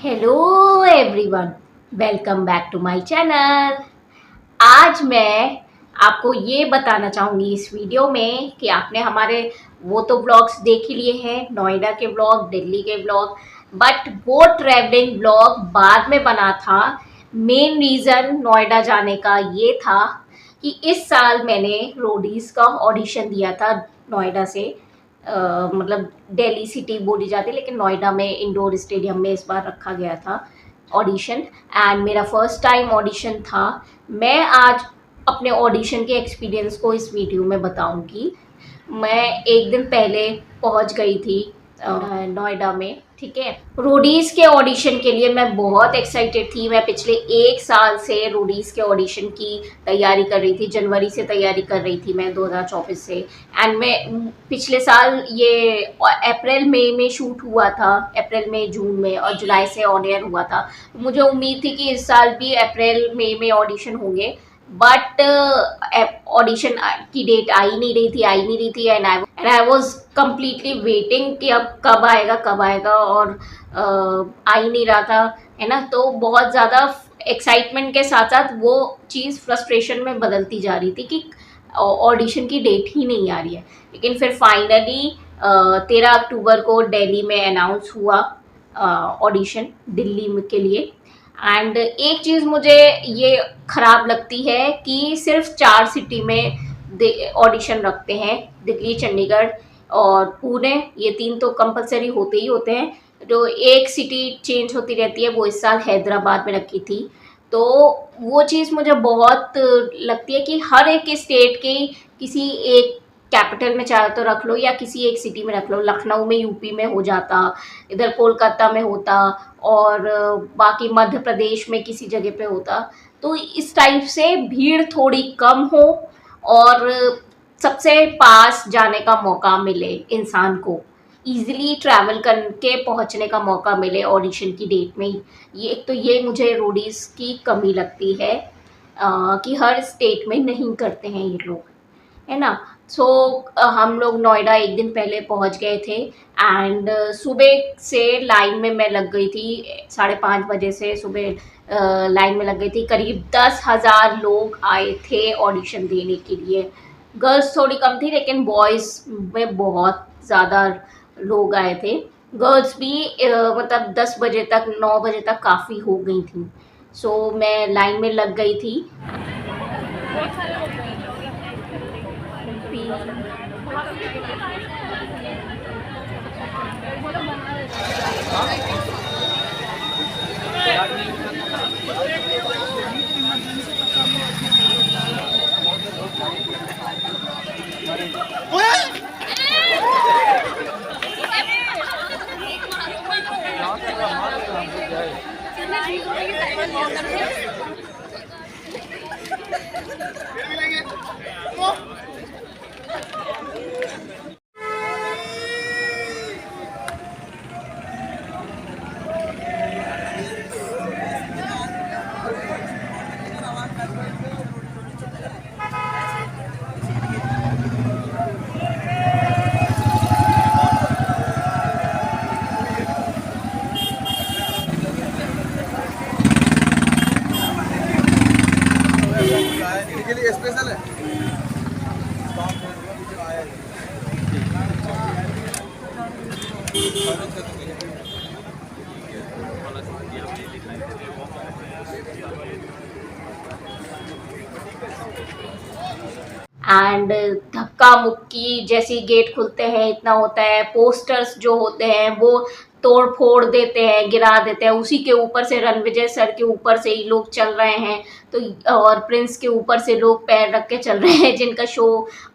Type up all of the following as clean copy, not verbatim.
Hello everyone, welcome back to my channel. आज मैं आपको ये बताना चाहूँगी इस वीडियो में कि आपने हमारे वो तो व्लॉग्स देख ही लिए हैं, नोएडा के व्लॉग, दिल्ली के व्लॉग, बट वो ट्रैवलिंग व्लॉग बाद में बना था। मेन रीज़न नोएडा जाने का ये था कि इस साल मैंने रोडीज़ का ऑडिशन दिया था नोएडा से। मतलब दिल्ली सिटी बोली जाती है लेकिन नोएडा में इंडोर स्टेडियम में इस बार रखा गया था ऑडिशन। एंड मेरा फर्स्ट टाइम ऑडिशन था। मैं आज अपने ऑडिशन के एक्सपीरियंस को इस वीडियो में बताऊंगी। मैं एक दिन पहले पहुंच गई थी नोएडा में, ठीक है। रोडीज के ऑडिशन के लिए मैं बहुत एक्साइटेड थी। मैं पिछले एक साल से रोडीज के ऑडिशन की तैयारी कर रही थी, जनवरी से तैयारी कर रही थी मैं 2024 से। एंड मैं पिछले साल ये अप्रैल मई में शूट हुआ था, अप्रैल मई जून में, और जुलाई से ऑन एयर हुआ था। मुझे उम्मीद थी कि इस साल भी अप्रैल मई में ऑडिशन होंगे, बट ऑडिशन की डेट आ ही नहीं रही थी and I was completely waiting कि अब कब आएगा, और आ ही नहीं रहा था, है ना। तो बहुत ज़्यादा एक्साइटमेंट के साथ साथ वो चीज़ फ्रस्ट्रेशन में बदलती जा रही थी कि ऑडिशन की डेट ही नहीं आ रही है। लेकिन फिर फाइनली 13 अक्टूबर को दिल्ली में अनाउंस हुआ ऑडिशन दिल्ली के लिए। एंड एक चीज़ मुझे ये ख़राब लगती है कि सिर्फ 4 सिटी में ऑडिशन रखते हैं, दिल्ली, चंडीगढ़ और पुणे। ये 3 तो कंपलसरी होते ही होते हैं। जो एक सिटी चेंज होती रहती है, वो इस साल हैदराबाद में रखी थी। तो वो चीज़ मुझे बहुत लगती है कि हर एक स्टेट के किसी एक कैपिटल में चाहे तो रख लो या किसी एक सिटी में रख लो। लखनऊ में यूपी में हो जाता, इधर कोलकाता में होता, और बाकी मध्य प्रदेश में किसी जगह पे होता, तो इस टाइप से भीड़ थोड़ी कम हो और सबसे पास जाने का मौका मिले, इंसान को ईजिली ट्रैवल करके पहुंचने का मौका मिले ऑडिशन की डेट में। ये एक तो ये मुझे रोडीज़ की कमी लगती है कि हर स्टेट में नहीं करते हैं ये लोग, है ना। सो हम लोग नोएडा एक दिन पहले पहुंच गए थे एंड सुबह से लाइन में मैं लग गई थी। 5:30 बजे से सुबह लाइन में लग गई थी। करीब 10,000 लोग आए थे ऑडिशन देने के लिए। गर्ल्स थोड़ी कम थी लेकिन बॉयज़ में बहुत ज़्यादा लोग आए थे। गर्ल्स भी मतलब 10 बजे तक, 9 बजे तक काफ़ी हो गई थी। सो मैं लाइन में लग गई थी। के लिए स्पेशल है। एंड धक्का मुक्की जैसे गेट खुलते हैं इतना होता है। पोस्टर्स जो होते हैं वो तोड़ फोड़ देते हैं, गिरा देते हैं। उसी के ऊपर से रणविजय सर के ऊपर से ही लोग चल रहे हैं, तो और प्रिंस के ऊपर से लोग पैर रख के चल रहे हैं जिनका शो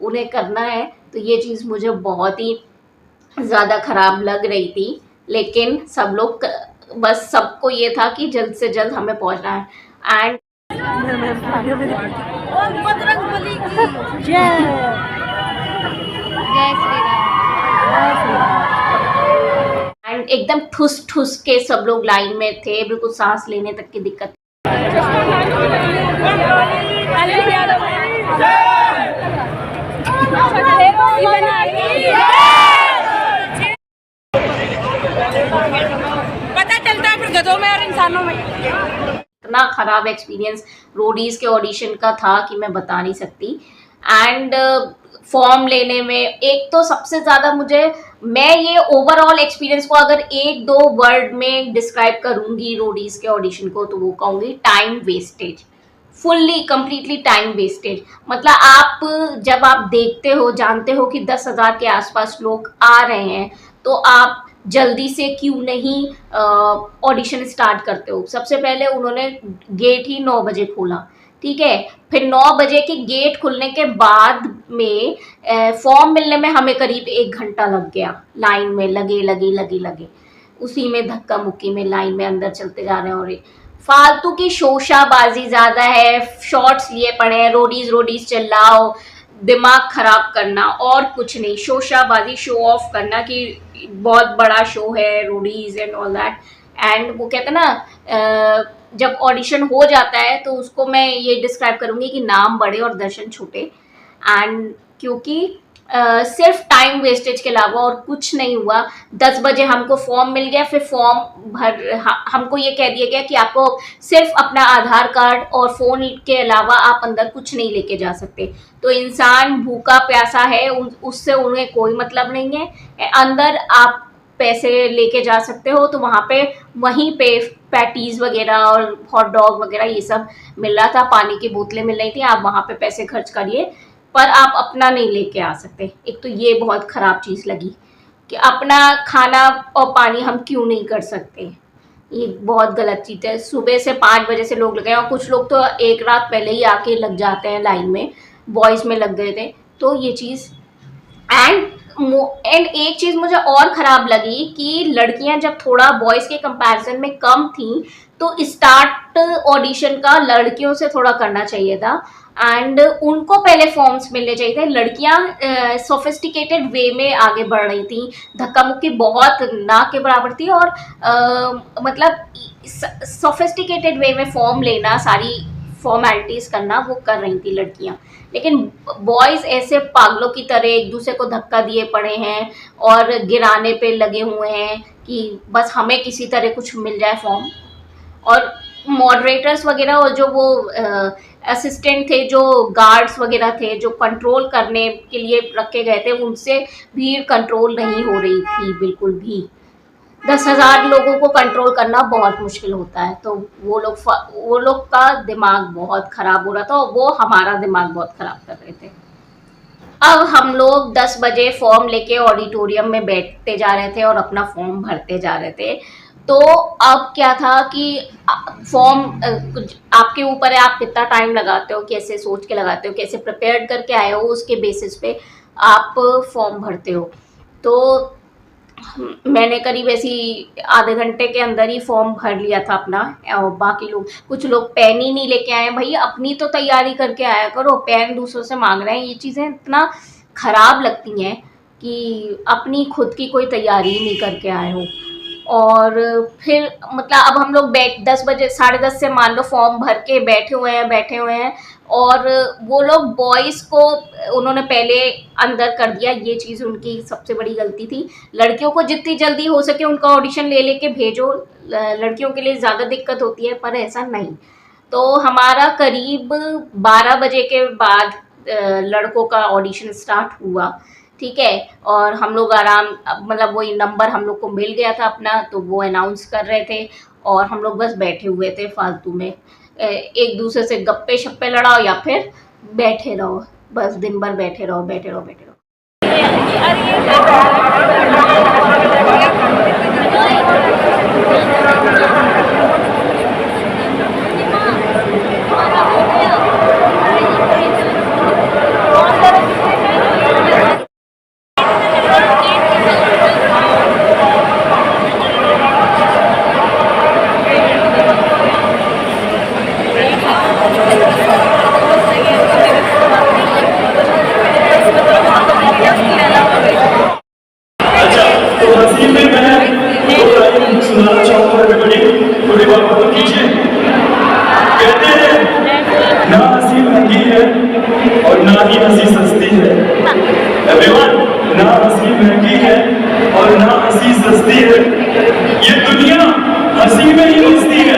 उन्हें करना है। तो ये चीज़ मुझे बहुत ही ज़्यादा ख़राब लग रही थी। लेकिन सब लोग बस सबको ये था कि जल्द से जल्द हमें पहुंचना है। एंड बजरंगबली की जय। जय श्री राम। एंड एकदम ठुस ठुस के सब लोग लाइन में थे, बिल्कुल सांस लेने तक की दिक्कत। पता चलता है फिर गधों में कानों में। इतना ख़राब एक्सपीरियंस रोडीज के ऑडिशन का था कि मैं बता नहीं सकती। एंड फॉर्म लेने में एक तो सबसे ज़्यादा मैं ये ओवरऑल एक्सपीरियंस को अगर एक दो वर्ड में डिस्क्राइब करूँगी रोडीज के ऑडिशन को, तो वो कहूँगी time wastage. Fully completely time wastage. मतलब आप जब आप देखते हो, जानते हो कि 10,000 के आसपास लोग आ रहे हैं, तो आप जल्दी से क्यों नहीं ऑडिशन स्टार्ट करते हो। सबसे पहले उन्होंने गेट ही 9 बजे खोला, ठीक है। फिर 9 बजे के गेट खुलने के बाद में फॉर्म मिलने में हमें करीब 1 घंटा लग गया। लाइन में लगे उसी में धक्का मुक्की में लाइन में अंदर चलते जा रहे हैं। और फालतू की शोशाबाजी ज़्यादा है, शॉर्ट्स लिए पड़े हैं, रोडीज चिल्लाओ, दिमाग खराब करना और कुछ नहीं। शोशाबाजी, शो ऑफ करना कि बहुत बड़ा शो है Roadies and all that. And वो कहते हैं ना, जब ऑडिशन हो जाता है तो उसको मैं ये डिस्क्राइब करूँगी कि नाम बड़े और दर्शन छोटे। एंड क्योंकि सिर्फ टाइम वेस्टेज के अलावा और कुछ नहीं हुआ। 10 बजे हमको फॉर्म मिल गया, फिर हमको ये कह दिया गया कि आपको सिर्फ अपना आधार कार्ड और फ़ोन के अलावा आप अंदर कुछ नहीं लेके जा सकते। तो इंसान भूखा प्यासा है, उससे उन्हें कोई मतलब नहीं है। अंदर आप पैसे लेके जा सकते हो, तो वहीं पे पैटीज़ वगैरह और हॉट डॉग वगैरह ये सब मिल रहा था, पानी की बोतलें मिल रही थी। आप वहाँ पे पैसे खर्च करिए, पर आप अपना नहीं लेके आ सकते। एक तो ये बहुत ख़राब चीज़ लगी कि अपना खाना और पानी हम क्यों नहीं कर सकते। ये बहुत गलत चीज़ है। सुबह से 5 बजे से लोग लगे, और कुछ लोग तो एक रात पहले ही आके लग जाते हैं लाइन में, बॉयज़ में लग गए थे। तो ये चीज़ एंड एक चीज़ मुझे और ख़राब लगी कि लड़कियां जब थोड़ा बॉयज़ के कंपैरिजन में कम थी, तो स्टार्ट ऑडिशन का लड़कियों से थोड़ा करना चाहिए था। एंड उनको पहले फॉर्म्स मिलने चाहिए थे। लड़कियां सोफिस्टिकेटेड वे में आगे बढ़ रही थी, धक्का मुक्की बहुत ना के बराबर थी। और मतलब सोफिस्टिकेटेड वे में फॉर्म लेना, सारी फॉर्मेलिटीज़ करना वो कर रही थी लड़कियां। लेकिन बॉयज़ ऐसे पागलों की तरह एक दूसरे को धक्का दिए पड़े हैं और गिराने पे लगे हुए हैं कि बस हमें किसी तरह कुछ मिल जाए फॉर्म। और मॉडरेटर्स वगैरह और जो वो असिस्टेंट थे, जो गार्ड्स वगैरह थे, जो कंट्रोल करने के लिए रखे गए थे, उनसे भीड़ कंट्रोल नहीं हो रही थी बिल्कुल भी। 10,000 लोगों को कंट्रोल करना बहुत मुश्किल होता है। तो वो लोग का दिमाग बहुत ख़राब हो रहा था, और वो हमारा दिमाग बहुत ख़राब कर रहे थे। अब हम लोग 10 बजे फॉर्म लेके ऑडिटोरियम में बैठते जा रहे थे और अपना फॉर्म भरते जा रहे थे। तो अब क्या था कि फॉर्म आपके ऊपर है, आप कितना टाइम लगाते हो, कैसे सोच के लगाते हो, कैसे प्रिपेयर करके आए हो, उसके बेसिस पे आप फॉर्म भरते हो। तो मैंने करीब ऐसी आधे घंटे के अंदर ही फॉर्म भर लिया था अपना। और बाकी कुछ लोग पेन ही नहीं लेके आए हैं। भाई अपनी तो तैयारी करके आया करो, पेन दूसरों से मांग रहे हैं। ये चीज़ें इतना ख़राब लगती हैं कि अपनी खुद की कोई तैयारी ही नहीं करके आए हो। और फिर मतलब अब हम लोग 10 बजे 10:30 से मान लो फॉर्म भर के बैठे हुए हैं और वो लोग बॉयज़ को उन्होंने पहले अंदर कर दिया। ये चीज़ उनकी सबसे बड़ी गलती थी। लड़कियों को जितनी जल्दी हो सके उनका ऑडिशन लेके भेजो, लड़कियों के लिए ज़्यादा दिक्कत होती है, पर ऐसा नहीं। तो हमारा करीब 12 बजे के बाद लड़कों का ऑडिशन स्टार्ट हुआ, ठीक है। और हम लोग मतलब वही नंबर हम लोग को मिल गया था अपना, तो वो अनाउंस कर रहे थे और हम लोग बस बैठे हुए थे फालतू में। एक दूसरे से गप्पे शप्पे लड़ाओ या फिर बैठे रहो, बस दिन भर बैठे रहो। और ना ही हंसी सस्ती है। एवरीवन, ना हंसी महंगी है और ना हंसी सस्ती है। ये दुनिया हंसी में ही हंसती है।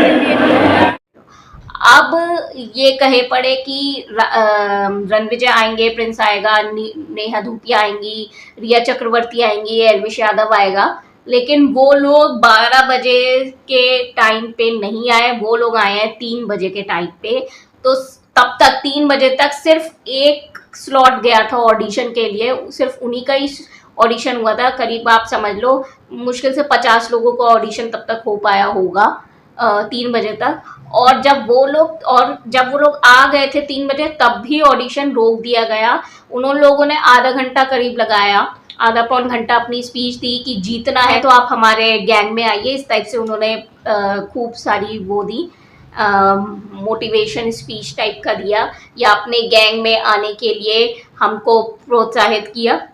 ये कहे पड़े कि रणविजय आएंगे, प्रिंस आएगा, नेहा धूपिया आएंगी, रिया चक्रवर्ती आएंगी, एल्विश यादव आएगा, लेकिन वो लोग 12 बजे के टाइम पे नहीं आए, वो लोग आए हैं 3 बजे के टाइम पे। तो तब तक 3 बजे तक सिर्फ एक स्लॉट गया था ऑडिशन के लिए, सिर्फ उन्हीं का ही ऑडिशन हुआ था। करीब आप समझ लो मुश्किल से 50 लोगों को ऑडिशन तब तक हो पाया होगा 3 बजे तक। और जब वो लोग आ गए थे 3 बजे, तब भी ऑडिशन रोक दिया गया। उन लोगों ने आधा घंटा करीब लगाया, आधा पौन घंटा अपनी स्पीच दी कि जीतना है तो आप हमारे गैंग में आइए। इस टाइप से उन्होंने खूब सारी वो दी, मोटिवेशन स्पीच टाइप का दिया, या अपने गैंग में आने के लिए हमको प्रोत्साहित किया।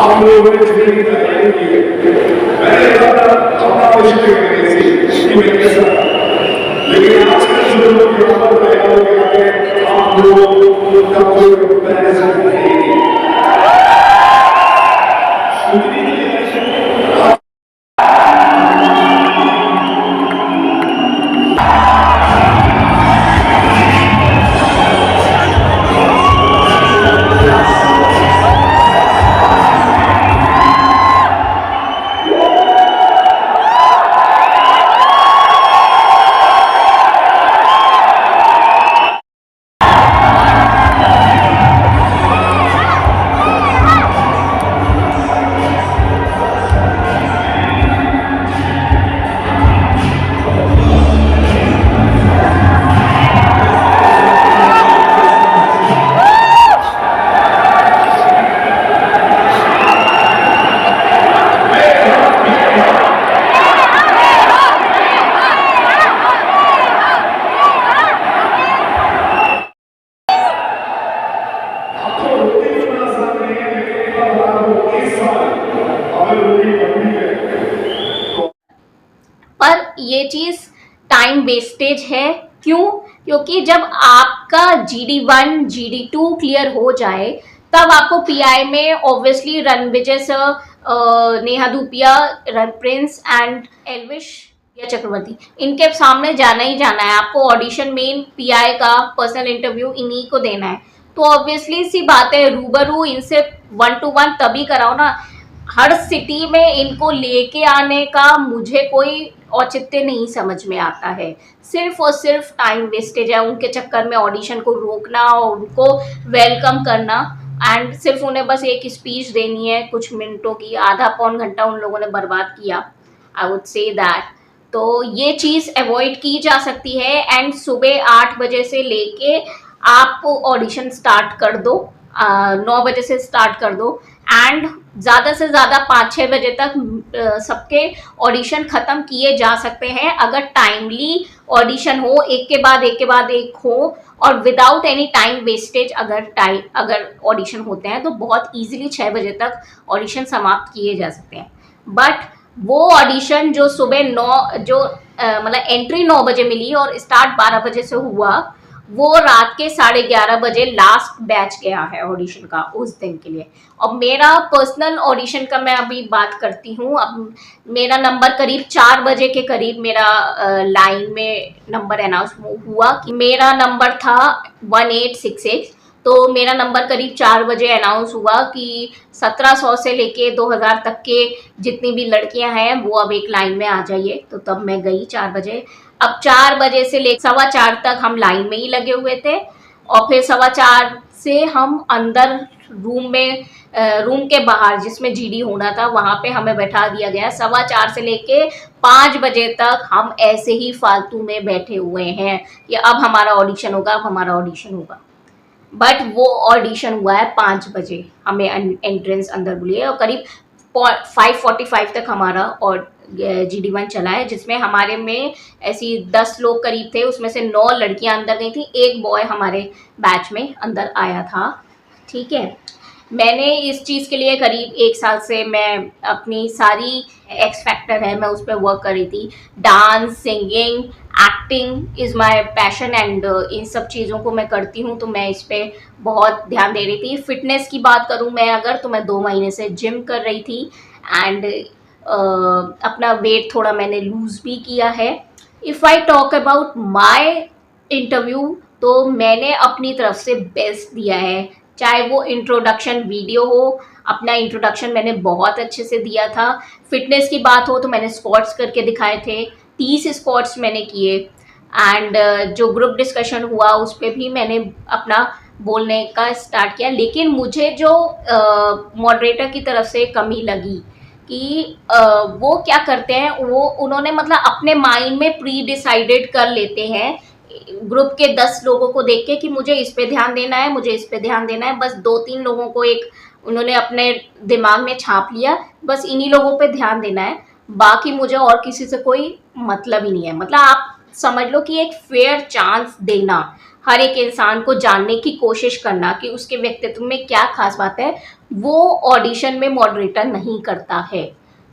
आप लोगों ने चुनने की तैयारी की है। मैंने अपना कोशिश करने से कि मैं कैसा, लेकिन आजकल जो लोग यहाँ पर तैयार हो गए हैं, आप लोगों का कोई कंपैरिजन नहीं है। पर ये चीज़ टाइम वेस्टेज है। क्यों? क्योंकि जब आपका GD1 GD2 क्लियर हो जाए, तब आपको PI में obviously Ranvijay sir, Neha Dhupia, Prince and Elvish या चक्रवर्ती, इनके सामने जाना ही जाना है। आपको ऑडिशन मेन PI का पर्सनल इंटरव्यू इन्हीं को देना है। तो ऑब्वियसली सी बात है, रूबरू इनसे 1 to 1 तभी कराओ ना। हर सिटी में इनको लेके आने का मुझे कोई औचित्य नहीं समझ में आता है। सिर्फ और सिर्फ टाइम वेस्टेज है उनके चक्कर में ऑडिशन को रोकना और उनको वेलकम करना, एंड सिर्फ उन्हें बस एक स्पीच देनी है कुछ मिनटों की। आधा पौन घंटा उन लोगों ने बर्बाद किया, आई वुड से दैट। तो ये चीज़ अवॉइड की जा सकती है। एंड सुबह 8 बजे से लेके आप ऑडिशन स्टार्ट कर दो, 9 बजे से स्टार्ट कर दो, एंड ज़्यादा से ज़्यादा 5-6 बजे तक सबके ऑडिशन ख़त्म किए जा सकते हैं अगर टाइमली ऑडिशन हो, एक के बाद एक हो, और विदाउट एनी टाइम वेस्टेज अगर ऑडिशन होते हैं तो बहुत इजीली 6 बजे तक ऑडिशन समाप्त किए जा सकते हैं। बट वो ऑडिशन जो सुबह 9 जो मतलब एंट्री 9 बजे मिली और स्टार्ट 12 बजे से हुआ, वो रात के 11:30 बजे लास्ट बैच गया है ऑडिशन का उस दिन के लिए। और मेरा पर्सनल ऑडिशन का मैं अभी बात करती हूँ। अब मेरा नंबर करीब 4 बजे के करीब मेरा लाइन में नंबर अनाउंस हुआ कि मेरा नंबर था 1866। तो मेरा नंबर करीब 4 बजे अनाउंस हुआ कि 1700 से लेके 2000 तक के जितनी भी लड़कियां हैं वो अब एक लाइन में आ जाइए। तो तब मैं गई 4 बजे। अब 4 बजे से लेकर 4:15 तक हम लाइन में ही लगे हुए थे, और फिर 4:15 से हम अंदर रूम के बाहर जिसमें GD होना था वहाँ पे हमें बैठा दिया गया। 4:15 से लेके 5 बजे तक हम ऐसे ही फालतू में बैठे हुए हैं कि अब हमारा ऑडिशन होगा, अब हमारा ऑडिशन होगा। बट वो ऑडिशन हुआ है 5 बजे, हमें एंट्रेंस अंदर बुलाए, और करीब 5:45 तक हमारा और GD1 चला है, जिसमें हमारे में ऐसी 10 लोग करीब थे, उसमें से 9 लड़कियां अंदर गई थी, एक बॉय हमारे बैच में अंदर आया था। ठीक है, मैंने इस चीज़ के लिए करीब 1 साल से मैं अपनी सारी एक्स फैक्टर है मैं उस पर वर्क कर रही थी। Dance, singing, acting is my passion and in सब चीज़ों को मैं करती हूँ, तो मैं इस पर बहुत ध्यान दे रही थी। फिटनेस की बात करूँ मैं अगर, तो मैं 2 महीने से जिम कर रही थी एंड अपना वेट थोड़ा मैंने लूज़ भी किया है। If I talk about my interview, तो मैंने अपनी तरफ से बेस्ट दिया है, चाहे वो इंट्रोडक्शन वीडियो हो, अपना इंट्रोडक्शन मैंने बहुत अच्छे से दिया था। फिटनेस की बात हो तो मैंने स्क्वाट्स करके दिखाए थे, 30 स्क्वाट्स मैंने किए एंड जो ग्रुप डिस्कशन हुआ उस पर भी मैंने अपना बोलने का स्टार्ट किया। लेकिन मुझे जो मॉडरेटर की तरफ से कमी लगी कि वो क्या करते हैं, वो उन्होंने मतलब अपने माइंड में प्री डिसाइडेड कर लेते हैं ग्रुप के 10 लोगों को देख के कि मुझे इस पे ध्यान देना है, मुझे इस पे ध्यान देना है। बस 2-3 लोगों को एक उन्होंने अपने दिमाग में छाप लिया, बस इन्हीं लोगों पे ध्यान देना है, बाकी मुझे और किसी से कोई मतलब ही नहीं है। मतलब आप समझ लो कि एक फेयर चांस देना, हर एक इंसान को जानने की कोशिश करना कि उसके व्यक्तित्व में क्या खास बात है, वो ऑडिशन में मॉडरेटर नहीं करता है।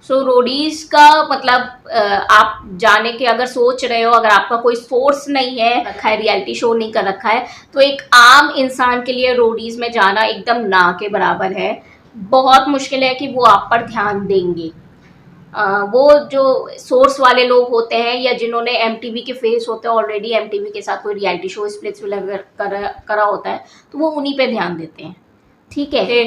सो रोडीज का मतलब आप जाने के अगर सोच रहे हो, अगर आपका कोई सोर्स नहीं है, रखा है रियलिटी शो नहीं कर रखा है, तो एक आम इंसान के लिए रोडीज में जाना एकदम ना के बराबर है। बहुत मुश्किल है कि वो आप पर ध्यान देंगे। वो जो सोर्स वाले लोग होते हैं या जिन्होंने MTV के फेस होते हैं ऑलरेडी, MTV के साथ कोई रियलिटी शो स्प्लिट्स करा होता है, तो वो उन्हीं पे ध्यान देते हैं। ठीक है,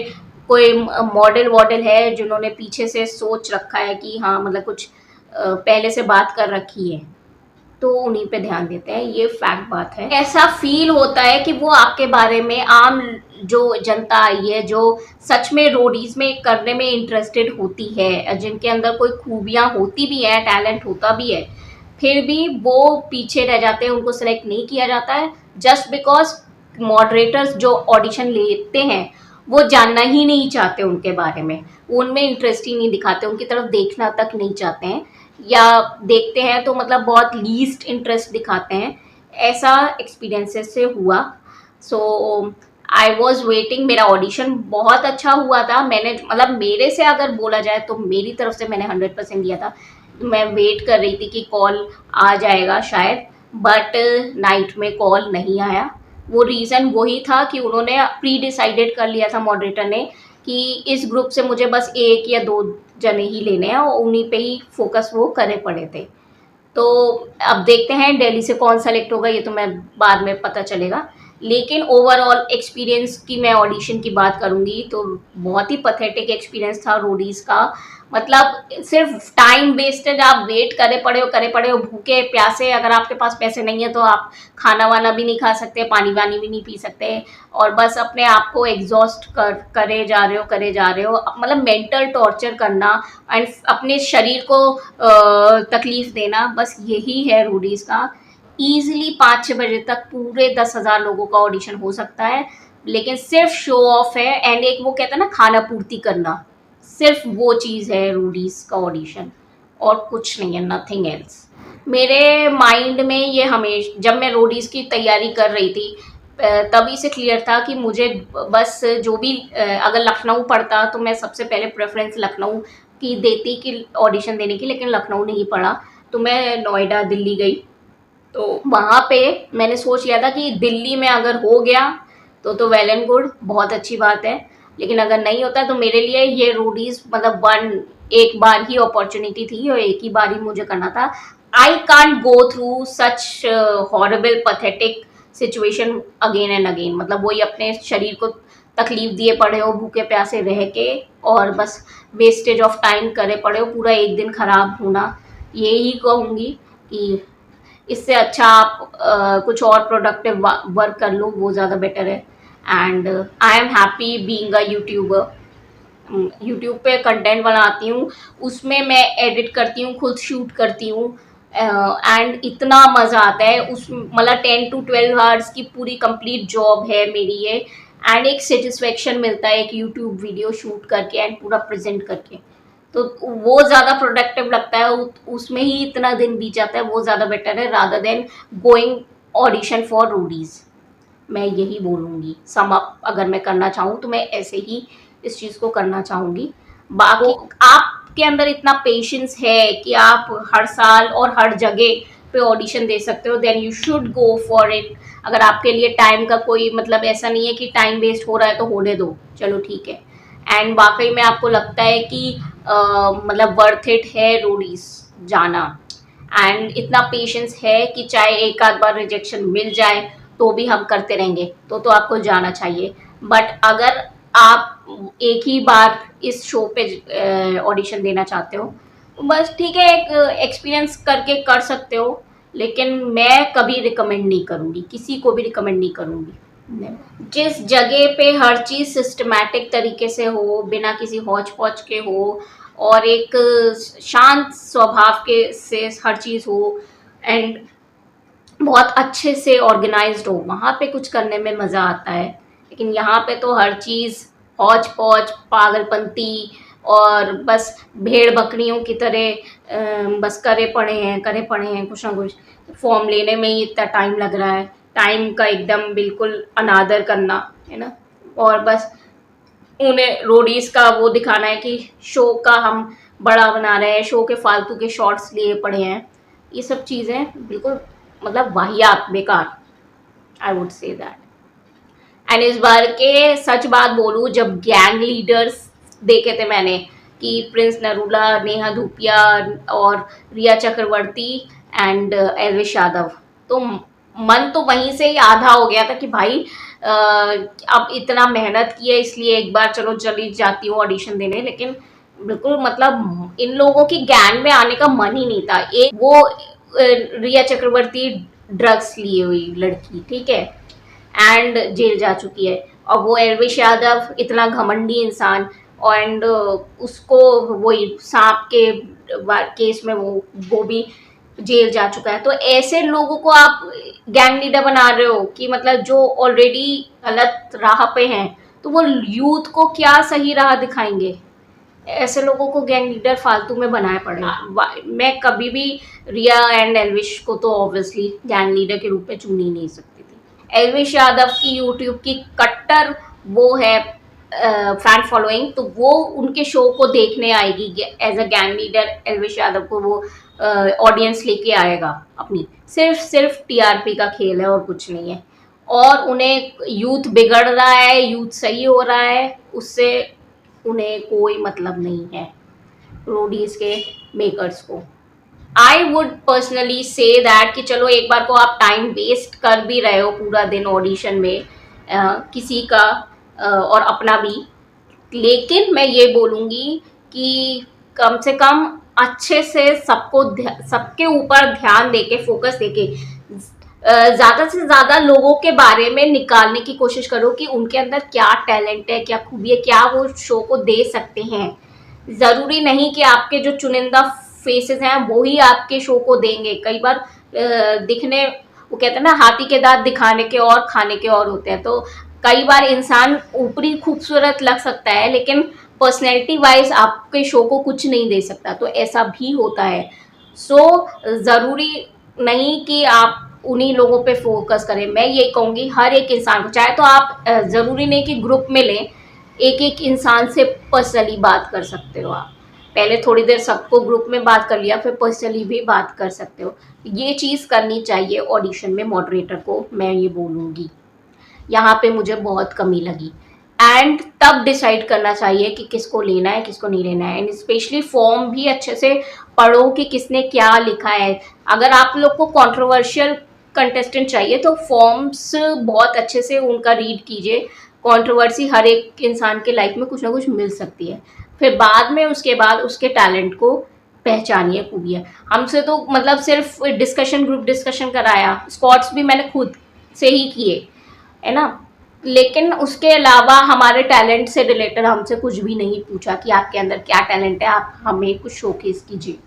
कोई मॉडल वॉडल है जिन्होंने पीछे से सोच रखा है कि हाँ मतलब कुछ पहले से बात कर रखी है, तो उन्हीं पे ध्यान देते हैं, ये फैक्ट बात है। ऐसा फील होता है कि वो आपके बारे में, आम जो जनता आई है जो सच में रोडीज में करने में इंटरेस्टेड होती है, जिनके अंदर कोई खूबियाँ होती भी हैं, टैलेंट होता भी है, फिर भी वो पीछे रह जाते हैं, उनको सेलेक्ट नहीं किया जाता है जस्ट बिकॉज मॉडरेटर्स जो ऑडिशन लेते हैं वो जानना ही नहीं चाहते उनके बारे में, उनमें इंटरेस्ट ही नहीं दिखाते, उनकी तरफ देखना तक नहीं चाहते हैं, या देखते हैं तो मतलब बहुत लीस्ट इंटरेस्ट दिखाते हैं। ऐसा एक्सपीरियंसेस से हुआ। सो आई वॉज वेटिंग, मेरा ऑडिशन बहुत अच्छा हुआ था, मैंने मतलब मेरे से अगर बोला जाए तो मेरी तरफ से मैंने 100% दिया था। मैं वेट कर रही थी कि कॉल आ जाएगा शायद, बट नाइट में कॉल नहीं आया। वो रीज़न वही था कि उन्होंने प्री डिसाइडेड कर लिया था मॉडरेटर ने कि इस ग्रुप से मुझे बस 1 या 2 जने ही लेने हैं, और उन्हीं पे ही फोकस वो करे पड़े थे। तो अब देखते हैं दिल्ली से कौन सेलेक्ट होगा, ये तो मैं बाद में पता चलेगा। लेकिन ओवरऑल एक्सपीरियंस की मैं ऑडिशन की बात करूँगी तो बहुत ही पथेटिक एक्सपीरियंस था रोडीज़ का। मतलब सिर्फ टाइम वेस्टेड, आप वेट करे पड़े हो भूखे प्यासे, अगर आपके पास पैसे नहीं है तो आप खाना वाना भी नहीं खा सकते, पानी वानी भी नहीं पी सकते, और बस अपने आप को एग्जॉस्ट करे जा रहे हो, मतलब मेंटल टॉर्चर करना एंड अपने शरीर को तकलीफ देना, बस यही है रोडीज़ का। ईजिली 5-6 बजे तक पूरे 10,000 लोगों का ऑडिशन हो सकता है, लेकिन सिर्फ शो ऑफ है एंड एक वो कहते हैं ना खाना पूर्ति करना, सिर्फ वो चीज़ है रोडीज़ का ऑडिशन, और कुछ नहीं है, नथिंग एल्स। मेरे माइंड में ये हमेशा, जब मैं रोडीज़ की तैयारी कर रही थी तभी से क्लियर था कि मुझे बस जो भी अगर लखनऊ पढ़ता तो मैं सबसे पहले प्रेफरेंस लखनऊ की देती कि ऑडिशन देने की, लेकिन लखनऊ नहीं पड़ा तो मैं नोएडा, दिल्ली गई। तो वहाँ पे मैंने सोच लिया था कि दिल्ली में अगर हो गया तो वेल एंड गुड, बहुत अच्छी बात है, लेकिन अगर नहीं होता तो मेरे लिए ये रोडीज़ मतलब एक बार ही अपॉर्चुनिटी थी और एक ही बार ही मुझे करना था। I can't go through such horrible pathetic situation again and again, मतलब वही अपने शरीर को तकलीफ दिए पड़े हो, भूखे प्यासे रह के, और बस वेस्टेज ऑफ टाइम करे पड़े हो, पूरा एक दिन ख़राब होना। यही कहूँगी कि इससे अच्छा आप कुछ और प्रोडक्टिव वर्क कर लो, वो ज़्यादा बेटर है। And I am happy being a YouTuber. YouTube पे कंटेंट बनाती हूँ, उसमें मैं एडिट करती हूँ, खुद शूट करती हूँ, एंड इतना मज़ा आता है उस, मतलब 10 to 12 आवर्स की पूरी कंप्लीट जॉब है मेरी ये, एंड एक सेटिस्फेक्शन मिलता है एक यूट्यूब वीडियो शूट करके एंड पूरा प्रेजेंट करके। तो वो ज़्यादा प्रोडक्टिव लगता है, उसमें ही इतना दिन बीत जाता है, वो ज़्यादा बेटर है rather than going audition for Roadies. मैं यही बोलूँगी, सम अप अगर मैं करना चाहूँ तो मैं ऐसे ही इस चीज़ को करना चाहूँगी। बाकी आपके अंदर इतना पेशेंस है कि आप हर साल और हर जगह पे ऑडिशन दे सकते हो, then you should go for it. अगर आपके लिए टाइम का कोई मतलब ऐसा नहीं है कि टाइम वेस्ट हो रहा है तो होने दो, चलो ठीक है। एंड वाकई में आपको लगता है कि मतलब वर्थ इट है रोडीज जाना, एंड इतना पेशेंस है कि चाहे एक आध बार रिजेक्शन मिल जाए तो भी हम करते रहेंगे, तो आपको जाना चाहिए। बट अगर आप एक ही बार इस शो पे ऑडिशन देना चाहते हो तो बस ठीक है, एक एक्सपीरियंस करके कर सकते हो, लेकिन मैं कभी रिकमेंड नहीं करूँगी, किसी को भी रिकमेंड नहीं करूँगी। जिस जगह पे हर चीज़ सिस्टमैटिक तरीके से हो, बिना किसी हौच पौच के हो, और एक शांत स्वभाव के से हर चीज़ हो, एंड बहुत अच्छे से ऑर्गेनाइज्ड हो, वहाँ पे कुछ करने में मज़ा आता है। लेकिन यहाँ पे तो हर चीज़ हौच पौच, पागलपंती, और बस भेड़ बकरियों की तरह बस करे पड़े हैं, कुछ ना कुछ फॉर्म लेने में ही इतना टाइम लग रहा है, टाइम का एकदम बिल्कुल अनादर करना है ना। और बस उन्हें रोडीज का वो दिखाना है कि शो का हम बड़ा बना रहे हैं, शो के फालतू के शॉट्स लिए पड़े हैं, ये सब चीज़ें बिल्कुल मतलब वाहियात, बेकार, I would say that. And इस बार के सच बात बोलूँ, जब गैंग लीडर्स देखे थे मैंने कि प्रिंस नरूला, नेहा धूपिया और रिया चक्रवर्ती एंड एलविश यादव, तो मन तो वहीं से ही आधा हो गया था कि भाई अब इतना मेहनत की है इसलिए एक बार चलो चली जाती हूँ ऑडिशन देने, लेकिन बिल्कुल मतलब इन लोगों की गैंग में आने का मन ही नहीं था। एक वो रिया चक्रवर्ती ड्रग्स लिए हुई लड़की, ठीक है, एंड जेल जा चुकी है, और वो एलविश यादव इतना घमंडी इंसान, एंड उसको वही सांप के केस में वो भी जेल जा चुका है। तो ऐसे लोगों को आप गैंग लीडर बना रहे हो कि मतलब जो ऑलरेडी गलत राह पे हैं, तो वो यूथ को क्या सही राह दिखाएंगे? ऐसे लोगों को गैंग लीडर फालतू में बनाए पड़े। मैं कभी भी रिया एंड एलविश को तो ऑब्वियसली गैंग लीडर के रूप में चुन ही नहीं सकती थी। एलविश यादव की यूट्यूब की कट्टर वो है फैन फॉलोइंग, तो वो उनके शो को देखने आएगी as a gang leader. Elvish Yadav को वो ऑडियंस लेके आएगा अपनी, सिर्फ टीआरपी का खेल है और कुछ नहीं है। और उन्हें यूथ बिगड़ रहा है, यूथ सही हो रहा है, उससे उन्हें कोई मतलब नहीं है रोडीज के मेकर्स को। I would personally say that कि चलो एक बार को आप टाइम वेस्ट कर भी रहे हो पूरा दिन ऑडिशन में किसी का और अपना भी, लेकिन मैं ये बोलूँगी कि कम से कम अच्छे से सबके ऊपर ध्यान देके, फोकस देके, ज़्यादा से ज़्यादा लोगों के बारे में निकालने की कोशिश करो कि उनके अंदर क्या टैलेंट है, क्या खूबी है, क्या वो शो को दे सकते हैं। ज़रूरी नहीं कि आपके जो चुनिंदा फेसेस हैं वो ही आपके शो को देंगे। कई बार दिखने, वो कहते हैं ना, हाथी के दांत दिखाने के और खाने के और होते हैं। तो कई बार इंसान ऊपरी खूबसूरत लग सकता है लेकिन पर्सनैलिटी वाइज आपके शो को कुछ नहीं दे सकता, तो ऐसा भी होता है। सो ज़रूरी नहीं कि आप उन्हीं लोगों पे फोकस करें। मैं ये कहूँगी हर एक इंसान को, चाहे तो आप ज़रूरी नहीं कि ग्रुप में लें, एक एक इंसान से पर्सनली बात कर सकते हो आप। पहले थोड़ी देर सबको ग्रुप में बात कर लिया, फिर पर्सनली भी बात कर सकते हो। ये चीज़ करनी चाहिए ऑडिशन में मॉडरेटर को, मैं ये बोलूँगी। यहाँ पे मुझे बहुत कमी लगी, एंड तब डिसाइड करना चाहिए कि किसको लेना है, किसको नहीं लेना है। एंड स्पेशली फॉर्म भी अच्छे से पढ़ो कि किसने क्या लिखा है। अगर आप लोग को कंट्रोवर्शियल कंटेस्टेंट चाहिए तो फॉर्म्स बहुत अच्छे से उनका रीड कीजिए। कंट्रोवर्सी हर एक इंसान के लाइफ में कुछ ना कुछ मिल सकती है, फिर बाद में उसके बाद उसके टैलेंट को पहचानिए, खूबियाँ। हमसे तो मतलब सिर्फ डिस्कशन, ग्रुप डिस्कशन कराया, स्पॉट्स भी मैंने खुद से ही किए, है ना, लेकिन उसके अलावा हमारे टैलेंट से रिलेटेड हमसे कुछ भी नहीं पूछा कि आपके अंदर क्या टैलेंट है, आप हमें कुछ शोकेस कीजिए।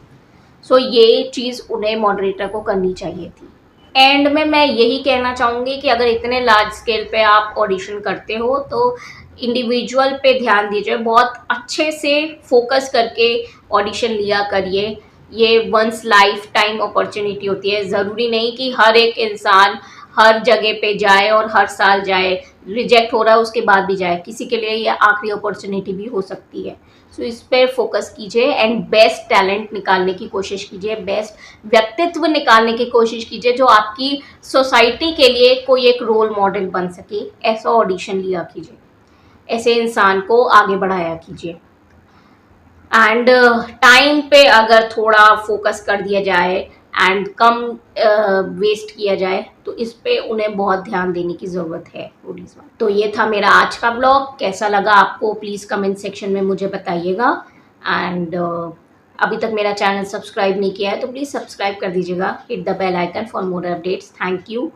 सो ये चीज़ उन्हें मॉडरेटर को करनी चाहिए थी। एंड में मैं यही कहना चाहूँगी कि अगर इतने लार्ज स्केल पे आप ऑडिशन करते हो तो इंडिविजुअल पे ध्यान दीजिए, बहुत अच्छे से फोकस करके ऑडिशन लिया करिए। ये वंस लाइफ टाइम अपॉर्चुनिटी होती है, ज़रूरी नहीं कि हर एक इंसान हर जगह पे जाए और हर साल जाए, रिजेक्ट हो रहा है उसके बाद भी जाए, किसी के लिए ये आखिरी अपॉर्चुनिटी भी हो सकती है। सो इस पे फोकस कीजिए एंड बेस्ट टैलेंट निकालने की कोशिश कीजिए, बेस्ट व्यक्तित्व निकालने की कोशिश कीजिए जो आपकी सोसाइटी के लिए कोई एक रोल मॉडल बन सके। ऐसा ऑडिशन लिया कीजिए, ऐसे इंसान को आगे बढ़ाया कीजिए। एंड टाइम पे अगर थोड़ा फोकस कर दिया जाए एंड कम वेस्ट किया जाए तो इस पे उन्हें बहुत ध्यान देने की ज़रूरत है। तो ये था मेरा आज का ब्लॉग, कैसा लगा आपको प्लीज़ कमेंट सेक्शन में मुझे बताइएगा। एंड अभी तक मेरा चैनल सब्सक्राइब नहीं किया है तो प्लीज़ सब्सक्राइब कर दीजिएगा, hit the bell icon for more updates. Thank you.